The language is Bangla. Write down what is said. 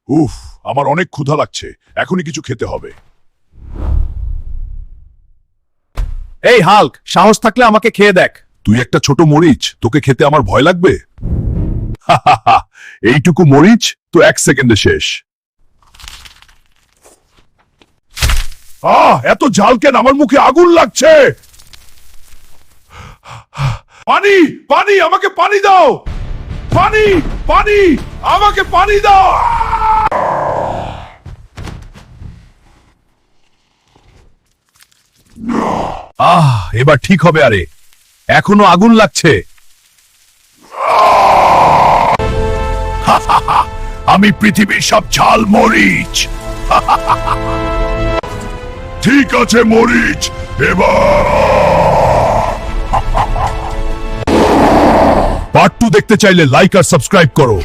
উফ, আমার অনেক ক্ষুধা লাগছে, এখনই কিছু খেতে হবে। এই হাল্ক, সাহস থাকলে আমাকে খেয়ে দেখ। তুই একটা ছোট মরিচ, তোকে খেতে আমার ভয় লাগবে? এইটুকু মরিচ তো 1 সেকেন্ডে শেষ। এত ঝাল কেন? আমার মুখে আগুন লাগছে। পানি, পানি, আমাকে পানি দাও। পানি, পানি, আমাকে পানি দাও। এবার ঠিক হবে। আরে এখনো আগুন লাগছে। আমি পৃথিবীর সব ঝাল মরিচ। ঠিক আছে মরিচ, এবার পার্ট 2 দেখতে চাইলে লাইক আর সাবস্ক্রাইব করো।